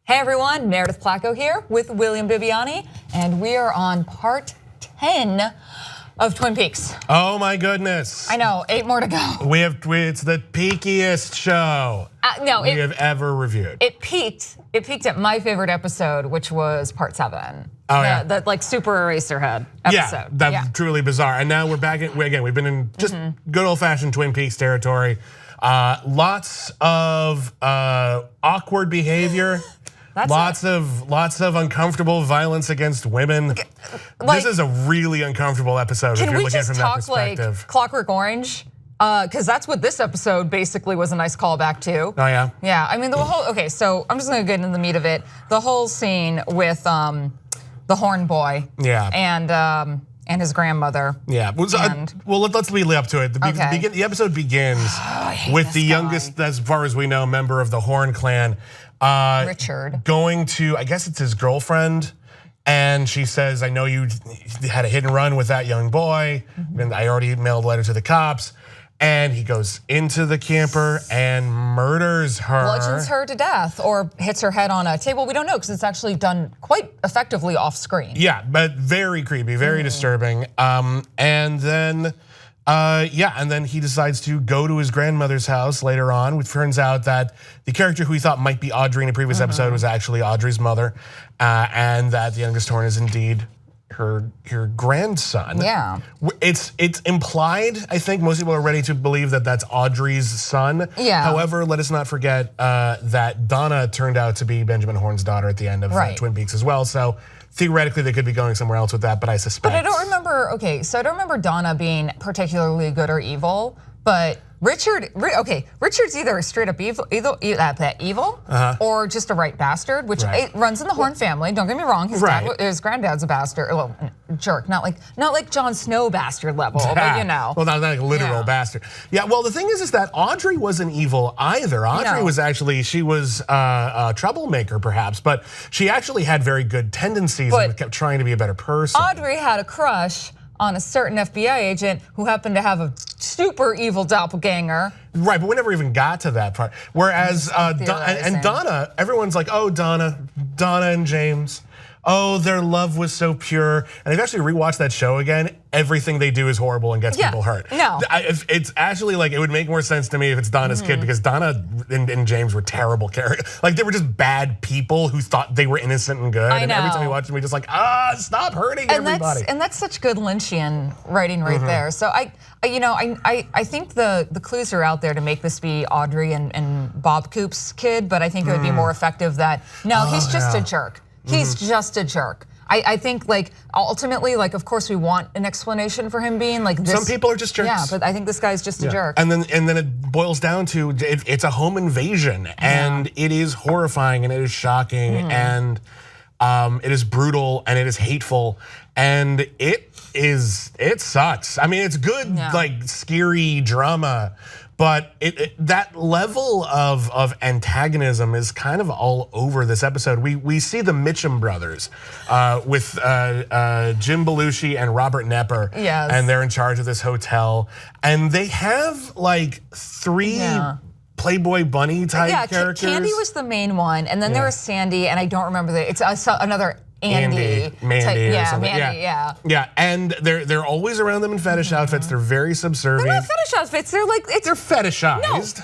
Hey everyone, Meredith Placko here with William Bibbiani, and we are on part 10 of Twin Peaks. Oh my goodness. I know, 8 more to go. It's the peakiest show we have ever reviewed. It peaked at my favorite episode, which was part 7. Oh yeah. That like super Eraserhead episode. Yeah, that's truly bizarre. And now we're back again, we've been in just good old fashioned Twin Peaks territory. Lots of awkward behavior. Lots of uncomfortable violence against women. This is a really uncomfortable episode if you're looking from that perspective. Can we just talk like Clockwork Orange? Because that's what this episode basically was a nice callback to. Oh yeah? Yeah, I mean the whole, okay, so I'm just gonna get into the meat of it. The whole scene with the horn boy. Yeah. And his grandmother. Yeah, well let's lead up to it. The episode begins with the youngest, as far as we know, member of the Horn clan. Richard. Going to, I guess it's his girlfriend, and she says, I know you had a hit and run with that young boy, and I already mailed a letter to the cops. And he goes into the camper and murders her. Bludgeons her to death or hits her head on a table. We don't know because it's actually done quite effectively off screen. Yeah, but very creepy, very disturbing. And then he decides to go to his grandmother's house later on, which turns out that the character who he thought might be Audrey in a previous episode was actually Audrey's mother, and that the youngest Horn is indeed her grandson. Yeah. It's implied, I think most people are ready to believe that that's Audrey's son. Yeah. However, let us not forget that Donna turned out to be Benjamin Horn's daughter at the end of Twin Peaks as well. So theoretically, they could be going somewhere else with that, but I suspect. But I don't remember, okay, so I don't remember Donna being particularly good or evil, but Richard's either a straight up evil or just a right bastard, which it runs in the Horn family. Don't get me wrong, his granddad's a bastard, well, jerk, not like Jon Snow bastard level, but you know. Well, not like a literal bastard. Yeah, well, the thing is that Audrey wasn't evil either. Audrey was actually, she was a troublemaker perhaps, but she actually had very good tendencies and kept trying to be a better person. Audrey had a crush on a certain FBI agent who happened to have a super evil doppelganger. Right, but we never even got to that part. Whereas Donna, everyone's like, oh, Donna and James. Oh, their love was so pure. And I've actually rewatched that show again. Everything they do is horrible and gets people hurt. No. It's actually like, it would make more sense to me if it's Donna's kid, because Donna and James were terrible characters. Like they were just bad people who thought they were innocent and good. And every time we watched them, we just like, stop hurting everybody. And that's such good Lynchian writing right there. So I think the clues are out there to make this be Audrey and Bob Coop's kid, but I think it would be more effective that, no, he's just a jerk. He's just a jerk. I think like ultimately, like of course we want an explanation for him being like this. Some people are just jerks. Yeah, but I think this guy's just a jerk. And then it boils down to it's a home invasion, and it is horrifying and it is shocking and it is brutal and it is hateful and it sucks. I mean, it's good like scary drama. But that level of antagonism is kind of all over this episode. We see the Mitchum brothers with Jim Belushi and Robert Knepper, and they're in charge of this hotel, and they have like 3 Playboy Bunny type characters. Candy was the main one, and then there was Sandy, and I don't remember it's another Mandy, yeah, and they're always around them in fetish outfits. They're very subservient. They're not fetish outfits. They're like they're fetishized.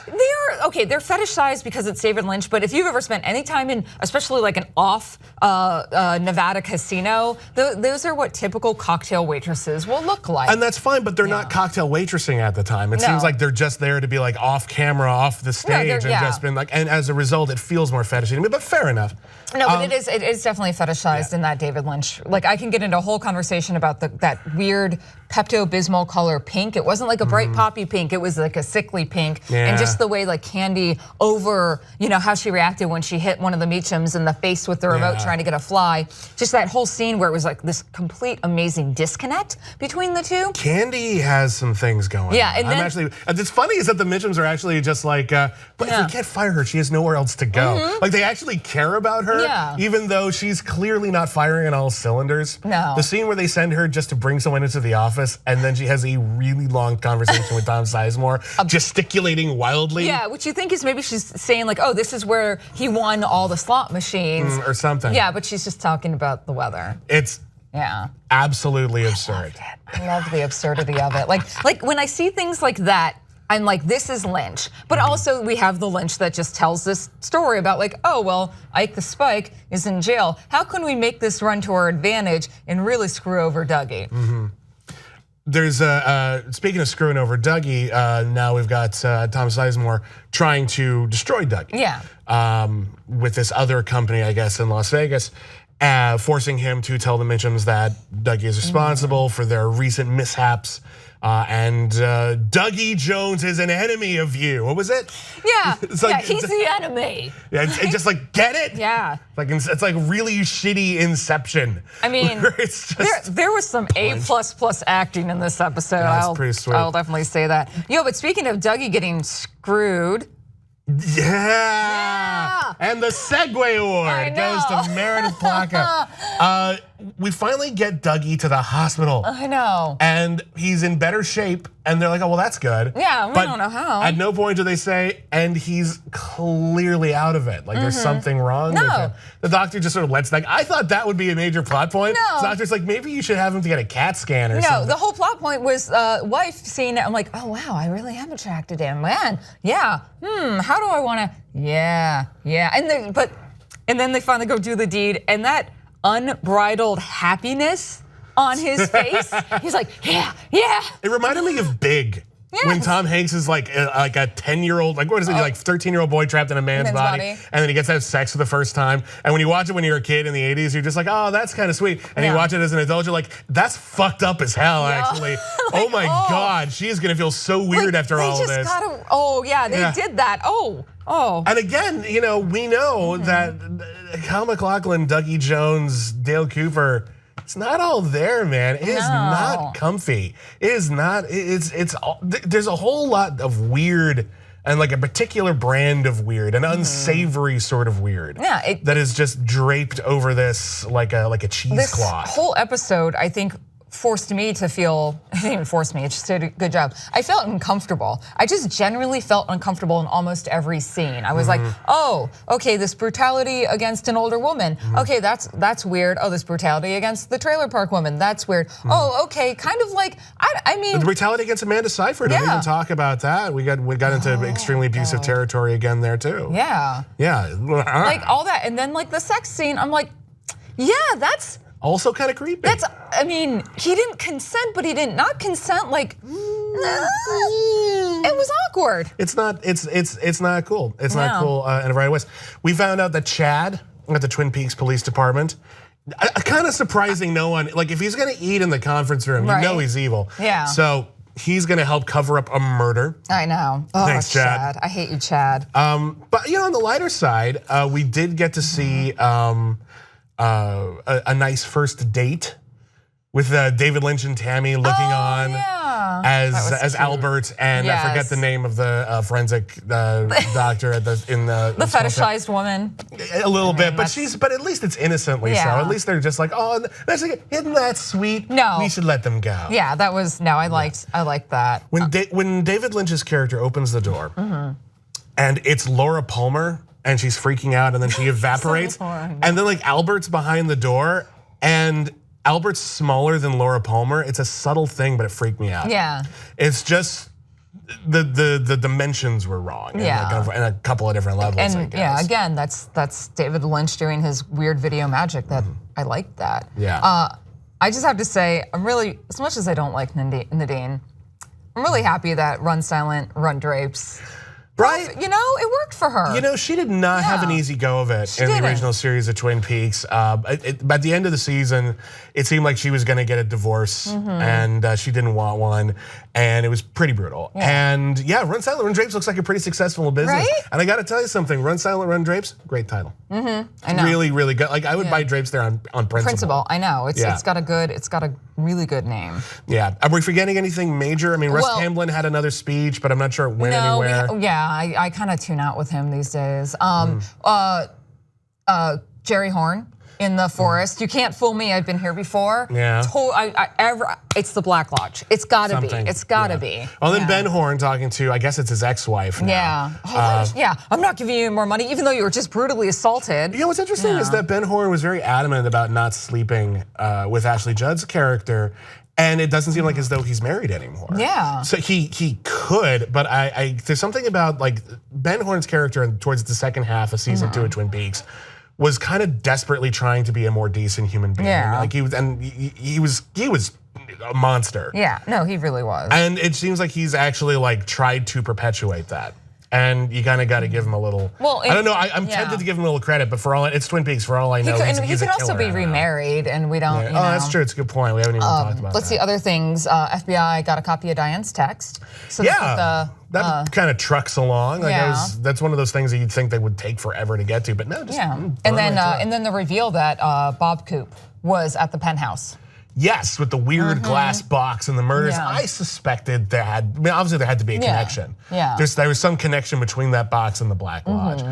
No, they are okay. They're fetishized because it's David Lynch. But if you've ever spent any time in, especially like an off Nevada casino, those are what typical cocktail waitresses will look like. And that's fine, but they're not cocktail waitressing at the time. It seems like they're just there to be like off camera, off the stage, and just been like. And as a result, it feels more fetishy to me. But fair enough. No, but it is definitely fetishized in that David Lynch. Like I can get into a whole conversation about that weird Pepto-Bismol color pink. It wasn't like a bright poppy pink. It was like a sickly pink. And just the way like Candy over, how she reacted when she hit one of the Meachums in the face with the remote trying to get a fly. Just that whole scene where it was like this complete amazing disconnect between the two. Candy has some things going on. And then, it's funny is that the Mitchums are actually just like, but if we can't fire her, she has nowhere else to go. Like they actually care about her, even though she's clearly not firing on all cylinders. No. The scene where they send her just to bring someone into the office office, and then she has a really long conversation with Tom Sizemore, gesticulating wildly. Yeah, which you think is maybe she's saying like, oh, this is where he won all the slot machines. Or something. Yeah, but she's just talking about the weather. It's absolutely absurd. I love the absurdity of it. Like when I see things like that, I'm like, this is Lynch. But also we have the Lynch that just tells this story about like, oh, well, Ike the Spike is in jail. How can we make this run to our advantage and really screw over Dougie? There's speaking of screwing over Dougie, now we've got Tom Sizemore trying to destroy Dougie. Yeah. With this other company, I guess, in Las Vegas, forcing him to tell the Mitchums that Dougie is responsible for their recent mishaps. And Dougie Jones is an enemy of you. What was it? Yeah, like, he's the enemy. Yeah, it's just like, get it? Yeah. Like it's like really shitty Inception. I mean, it's just there was some A++ acting in this episode. That's pretty sweet. I'll definitely say that. But speaking of Dougie getting screwed. Yeah. And the Segway Award goes to Meredith Placko. We finally get Dougie to the hospital. I know. And he's in better shape. And they're like, oh, well, that's good. Yeah, we don't know how. At no point do they say, and he's clearly out of it. Like there's something wrong with him. The doctor just sort of lets that. I thought that would be a major plot point. No. The doctor's like, maybe you should have him to get a CAT scan or something. No, the whole plot point was wife seeing it. I'm like, oh, wow, I really am attracted to him. Man, yeah. How do I want to? Yeah. And then they finally go do the deed. And that unbridled happiness on his face. He's like, yeah. It reminded me of Big. Yes. When Tom Hanks is like a 10-year-old, like what is it, like 13-year-old boy trapped in a man's body, and then he gets to have sex for the first time. And when you watch it when you're a kid in the 80s, you're just like, oh, that's kind of sweet. And you watch it as an adult, you're like, that's fucked up as hell, actually. Oh my God, she is gonna feel so weird after all of this. They did that. And again, we know that Kyle MacLachlan, Dougie Jones, Dale Cooper, it's not all there, man. It is not comfy. It is not. There's a whole lot of weird and like a particular brand of weird, an unsavory sort of weird. Yeah, that is just draped over this like a cheesecloth. This whole episode, I think, forced me to feel, it didn't even force me, it just did a good job. I felt uncomfortable. I just generally felt uncomfortable in almost every scene. I was like, oh, okay, this brutality against an older woman. Okay, that's weird. Oh, this brutality against the trailer park woman. That's weird. Oh, okay, kind of like, I mean. The brutality against Amanda Seyfried, don't even talk about that. We got into extremely abusive territory again there too. Yeah. Yeah. Like all that, and then like the sex scene, I'm like, yeah, that's. Also kind of creepy. I mean, he didn't consent, but he did not consent. Like, it was awkward. It's not cool. It's not cool in a variety of ways. We found out that Chad at the Twin Peaks Police Department, kind of surprising no one. Like, if he's gonna eat in the conference room, you know he's evil. Yeah. So he's gonna help cover up a murder. I know. Oh, thanks, Chad. I hate you, Chad. But on the lighter side, we did get to see a nice first date with David Lynch and Tammy looking on as Albert and I forget the name of the forensic doctor in the fetishized woman. A little bit, but at least it's innocently so. At least they're just like, oh, isn't that sweet? No, we should let them go. Yeah, that was I liked that. When David Lynch's character opens the door, and it's Laura Palmer. And she's freaking out, and then she evaporates. And then like Albert's behind the door, and Albert's smaller than Laura Palmer. It's a subtle thing, but it freaked me out. Yeah. It's just the dimensions were wrong. Yeah. In a couple of different levels. And again, that's David Lynch doing his weird video magic. That I like that. Yeah. I just have to say, I'm really, as much as I don't like Nadine, I'm really happy that Run Silent, Run Drapes. Right, it worked for her. She did not have an easy go of it in the original series of Twin Peaks. By the end of the season, it seemed like she was going to get a divorce, and she didn't want one, and it was pretty brutal. Yeah. And Run Silent, Run Drapes looks like a pretty successful business. Right? And I got to tell you something, Run Silent, Run Drapes, great title. I know. Really, really good. Like I would buy drapes there on principle. I know. It's got a really good name. Yeah. Are we forgetting anything major? I mean, Russ Hamblin had another speech, but I'm not sure it went anywhere. I kind of tune out with him these days. Jerry Horn. in the forest. You can't fool me. I've been here before. Yeah. It's the Black Lodge. It's gotta be. Something. It's gotta be. Well, then Ben Horn talking to, I guess it's his ex-wife now. Yeah. Yeah. I'm not giving you more money, even though you were just brutally assaulted. You know what's interesting is that Ben Horn was very adamant about not sleeping with Ashley Judd's character. And it doesn't seem like as though he's married anymore. Yeah. So he could, but there's something about like Ben Horn's character towards the second half of season 2 of Twin Peaks was kind of desperately trying to be a more decent human being. Yeah. Like he was a monster. Yeah. No, he really was. And it seems like he's actually like tried to perpetuate that. And you kind of got to give him a little. Well, I don't know. I'm tempted to give him a little credit, but it's Twin Peaks. For all I know, he could also be remarried, and we don't. Yeah. Oh, that's true. It's a good point. We haven't even talked about that. Let's see other things. FBI got a copy of Diane's text. So that kind of trucks along. Like that's one of those things that you'd think they would take forever to get to, but no. Just and then the reveal that Bob Coop was at the penthouse. Yes, with the weird glass box and the murders. Yeah. I suspected obviously there had to be a connection. Yeah. There was some connection between that box and the Black Lodge.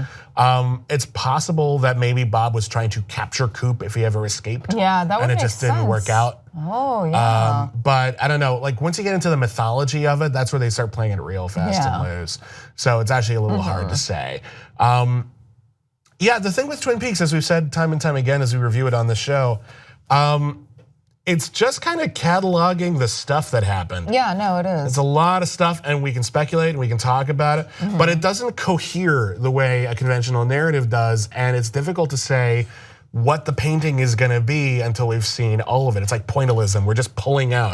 It's possible that maybe Bob was trying to capture Coop if he ever escaped. Yeah, that would make sense. And it just didn't work out. Oh, yeah. But I don't know, like once you get into the mythology of it, that's where they start playing it real fast and loose. So it's actually a little hard to say. Yeah, the thing with Twin Peaks, as we've said time and time again as we review it on the show, it's just kind of cataloging the stuff that happened. Yeah, no, it is. It's a lot of stuff, and we can speculate and we can talk about it, but it doesn't cohere the way a conventional narrative does, and it's difficult to say what the painting is gonna be until we've seen all of it. It's like pointillism. We're just pulling out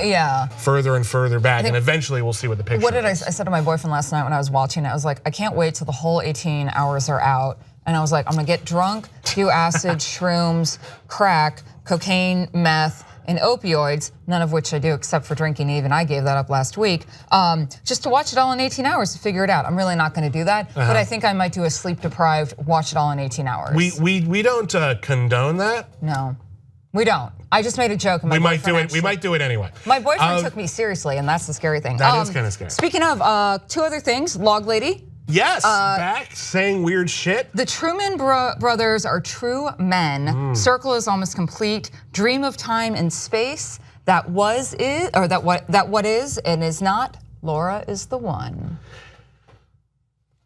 further and further back, and eventually we'll see what the picture is. What did I said to my boyfriend last night when I was watching it? I was like, I can't wait till the whole 18 hours are out, and I was like, I'm gonna get drunk, do acid, shrooms, crack, cocaine, meth, and opioids, none of which I do except for drinking Eve, and I gave that up last week, just to watch it all in 18 hours to figure it out. I'm really not gonna do that, but I think I might do a sleep deprived, watch it all in 18 hours. We don't condone that. No, we don't. I just made a joke. And we might do it. We might do it anyway. My boyfriend took me seriously, and that's the scary thing. That is kind of scary. Speaking of, 2 other things, Log Lady. Yes, back saying weird shit. The Truman brothers are true men. Circle is almost complete. Dream of time and space. That what is and is not. Laura is the one.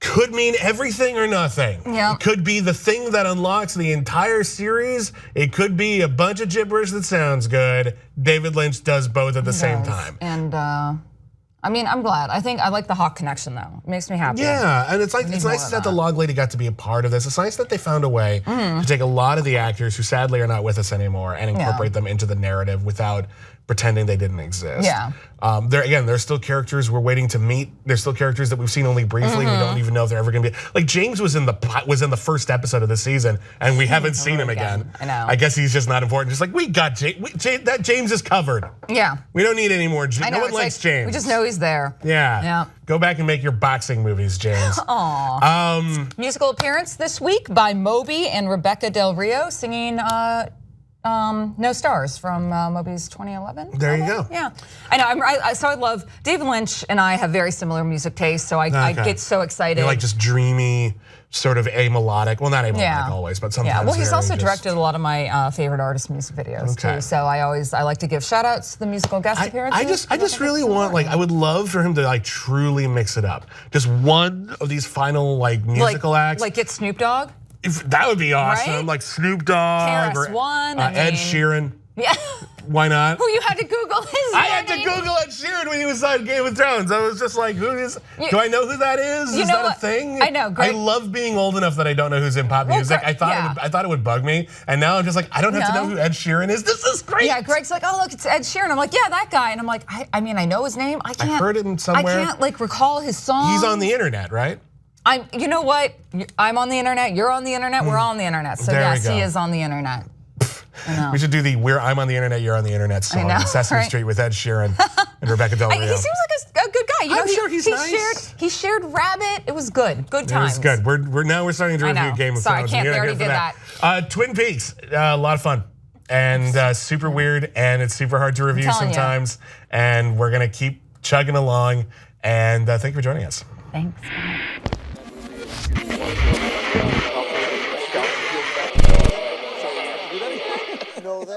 Could mean everything or nothing. Yeah. It could be the thing that unlocks the entire series. It could be a bunch of gibberish that sounds good. David Lynch does both at the same time. And I mean, I'm glad. I like the Hawk connection though. It makes me happy. Yeah, and it's nice that the Log Lady got to be a part of this. It's nice that they found a way to take a lot of the actors who sadly are not with us anymore and incorporate them into the narrative without pretending they didn't exist. Yeah. There's still characters we're waiting to meet. There's still characters that we've seen only briefly. We don't even know if they're ever gonna be. Like James was in the first episode of the season, and we haven't seen him again. I know. I guess he's just not important. Just like we got that James is covered. Yeah. We don't need any more. No one likes James. We just know he's there. Yeah. Go back and make your boxing movies, James. Aww. Musical appearance this week by Moby and Rebecca Del Rio singing No Stars from Moby's 2011. There you go. Yeah, I know. So I love David Lynch, and I have very similar music tastes. So I get so excited. You like just dreamy, sort of amelodic. Well, not amelodic always, but sometimes. Yeah. Well, he's also directed a lot of my favorite artist music videos too. So I like to give shout outs to the musical guest appearances. I just really want I would love for him to truly mix it up. Just one of these final musical acts. Like get Snoop Dogg. That would be awesome, right? like Snoop Dogg or Ed Sheeran. Yeah. Why not? Who you had to Google his name? I had to Google Ed Sheeran when he was on Game of Thrones. I was just like, do I know who that is? Is that a thing? I know. I love being old enough that I don't know who's in pop music. I thought it would bug me, and now I'm just like, I don't have to know who Ed Sheeran is. This is great. Yeah, Greg's like, oh look, it's Ed Sheeran. I'm like, yeah, that guy. And I'm like, I mean, I know his name. I heard him somewhere. I can't recall his song. He's on the internet, right? You know what? I'm on the internet. You're on the internet. We're all on the internet. So yes, he is on the internet. I know. We should do the "I'm on the internet, you're on the internet" song on Sesame Street with Ed Sheeran and Rebecca Del Rio. He seems like a good guy. I'm sure he's nice. He shared Rabbit. It was good. Good times. It was good. We're starting to review Game of Thrones. Sorry, we already did that. Twin Peaks, a lot of fun. And super weird, and it's super hard to review sometimes. And we're gonna keep chugging along. And thank you for joining us. Thanks. know that.